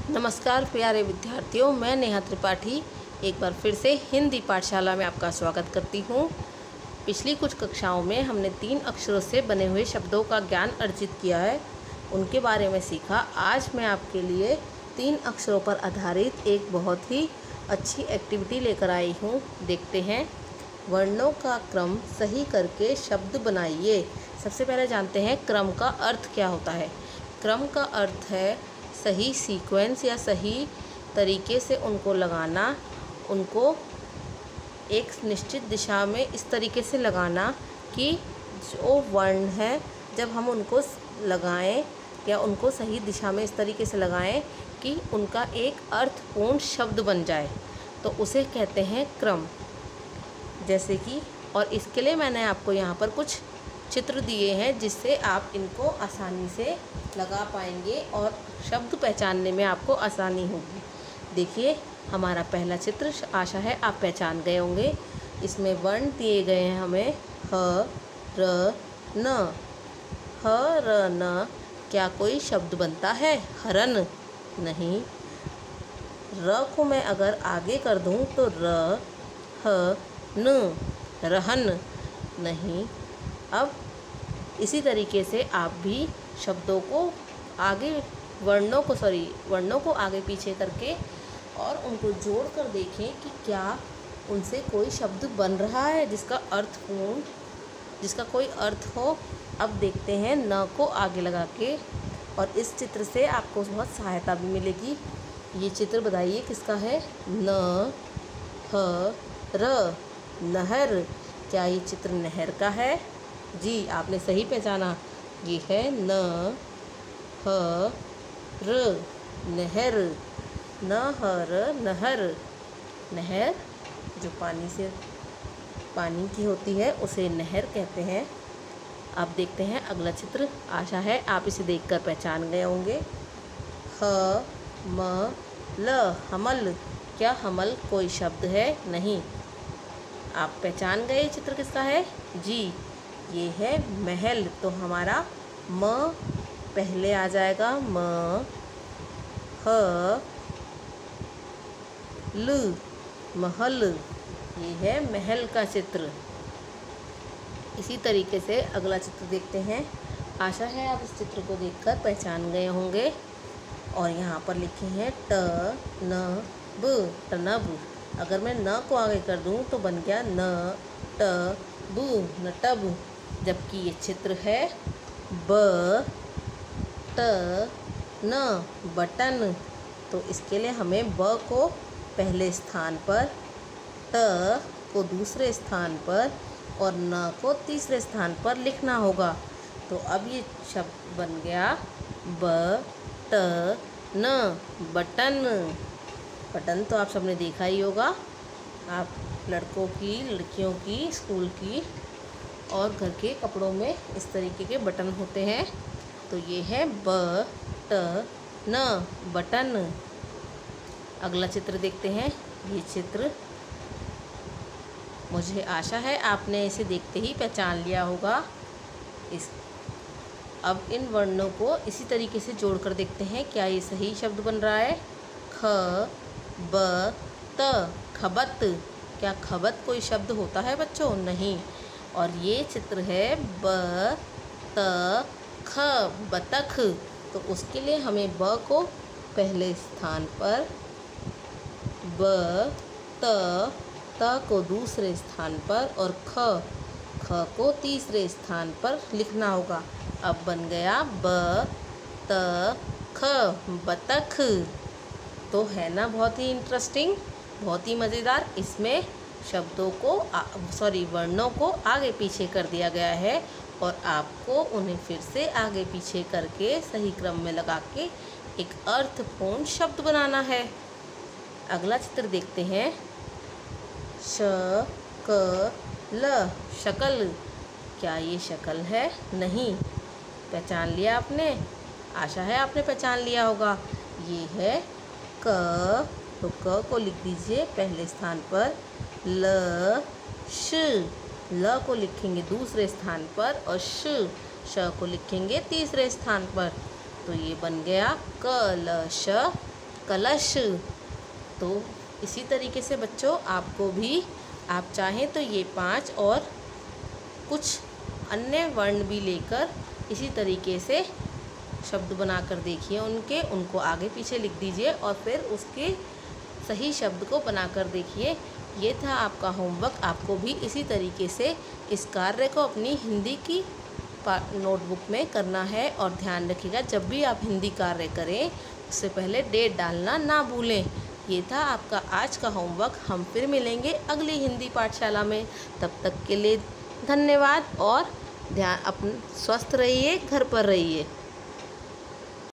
नमस्कार प्यारे विद्यार्थियों, मैं नेहा त्रिपाठी एक बार फिर से हिंदी पाठशाला में आपका स्वागत करती हूँ। पिछली कुछ कक्षाओं में हमने 3 अक्षरों से बने हुए शब्दों का ज्ञान अर्जित किया है, उनके बारे में सीखा। आज मैं आपके लिए 3 अक्षरों पर आधारित एक बहुत ही अच्छी एक्टिविटी लेकर आई हूँ। देखते हैं। वर्णों का क्रम सही करके शब्द बनाइए। सबसे पहले जानते हैं क्रम का अर्थ क्या होता है। क्रम का अर्थ है सही सीक्वेंस या सही तरीके से उनको लगाना, उनको एक निश्चित दिशा में इस तरीके से लगाना कि जो वर्ण है जब हम उनको लगाएं या उनको सही दिशा में इस तरीके से लगाएं कि उनका एक अर्थपूर्ण शब्द बन जाए, तो उसे कहते हैं क्रम। जैसे कि और इसके लिए मैंने आपको यहाँ पर कुछ चित्र दिए हैं जिससे आप इनको आसानी से लगा पाएंगे और शब्द पहचानने में आपको आसानी होगी। देखिए, हमारा पहला चित्र आशा है आप पहचान गए होंगे। इसमें वर्ण दिए गए हैं हमें ह, र, न। ह, र, न क्या कोई शब्द बनता है? हरन? नहीं। र को मैं अगर आगे कर दूं तो र, ह, न, रहन? नहीं। अब इसी तरीके से आप भी शब्दों को आगे वर्णों को आगे पीछे करके और उनको जोड़ कर देखें कि क्या उनसे कोई शब्द बन रहा है जिसका कोई अर्थ हो। अब देखते हैं न को आगे लगा के, और इस चित्र से आपको बहुत सहायता भी मिलेगी। ये चित्र बताइए किसका है? न, ह, र, नहर। क्या ये चित्र नहर का है? जी, आपने सही पहचाना। ये है न, ह, र, नहर। न, ह, र, नहर। नहर जो पानी की होती है उसे नहर कहते हैं। अब देखते हैं अगला चित्र। आशा है आप इसे देखकर पहचान गए होंगे। ह, म, ल, हमल। क्या हमल कोई शब्द है? नहीं। आप पहचान गए चित्र किसका है? जी, ये है महल। तो हमारा म पहले आ जाएगा। म, ह, ल, महल। ये है महल का चित्र। इसी तरीके से अगला चित्र देखते हैं। आशा है आप इस चित्र को देखकर पहचान गए होंगे। और यहाँ पर लिखे हैं ट, न, ब, टनब। अगर मैं न को आगे कर दूं तो बन गया न, ट, ब, नटब। जबकि ये चित्र है ब, ट, न, बटन। तो इसके लिए हमें ब को पहले स्थान पर, ट को दूसरे स्थान पर और न को तीसरे स्थान पर लिखना होगा। तो अब ये शब्द बन गया ब, ट, न, बटन। बटन तो आप सबने देखा ही होगा। आप लड़कों की, लड़कियों की, स्कूल की और घर के कपड़ों में इस तरीके के बटन होते हैं। तो ये है ब, ट, न, बटन। अगला चित्र देखते हैं। ये चित्र मुझे आशा है आपने इसे देखते ही पहचान लिया होगा। अब इन वर्णों को इसी तरीके से जोड़कर देखते हैं क्या ये सही शब्द बन रहा है। ख, ब, त, खबत। क्या खबत कोई शब्द होता है बच्चों? नहीं। और ये चित्र है ब, त, ख, बतख। तो उसके लिए हमें ब को पहले स्थान पर, ब, त को दूसरे स्थान पर और ख को तीसरे स्थान पर लिखना होगा। अब बन गया ब, त, ख, बतख। तो है ना बहुत ही इंटरेस्टिंग, बहुत ही मज़ेदार। इसमें वर्णों को आगे पीछे कर दिया गया है और आपको उन्हें फिर से आगे पीछे करके सही क्रम में लगा के एक अर्थपूर्ण शब्द बनाना है। अगला चित्र देखते हैं। श, क, ल, शकल। क्या ये शकल है? नहीं। पहचान लिया आपने? आशा है आपने पहचान लिया होगा। ये है क। तो क को लिख दीजिए पहले स्थान पर। ल, श, ल को लिखेंगे दूसरे स्थान पर और श को लिखेंगे तीसरे स्थान पर। तो ये बन गया क, ल, श, कलश। तो इसी तरीके से बच्चों आपको भी, आप चाहें तो ये 5 और कुछ अन्य वर्ण भी लेकर इसी तरीके से शब्द बनाकर देखिए, उनको आगे पीछे लिख दीजिए और फिर उसके सही शब्द को बनाकर देखिए। ये था आपका होमवर्क। आपको भी इसी तरीके से इस कार्य को अपनी हिंदी की नोटबुक में करना है। और ध्यान रखिएगा, जब भी आप हिंदी कार्य करें उससे पहले डेट डालना ना भूलें। ये था आपका आज का होमवर्क। हम फिर मिलेंगे अगली हिंदी पाठशाला में। तब तक के लिए धन्यवाद और ध्यान, स्वस्थ रहिए, घर पर रहिए।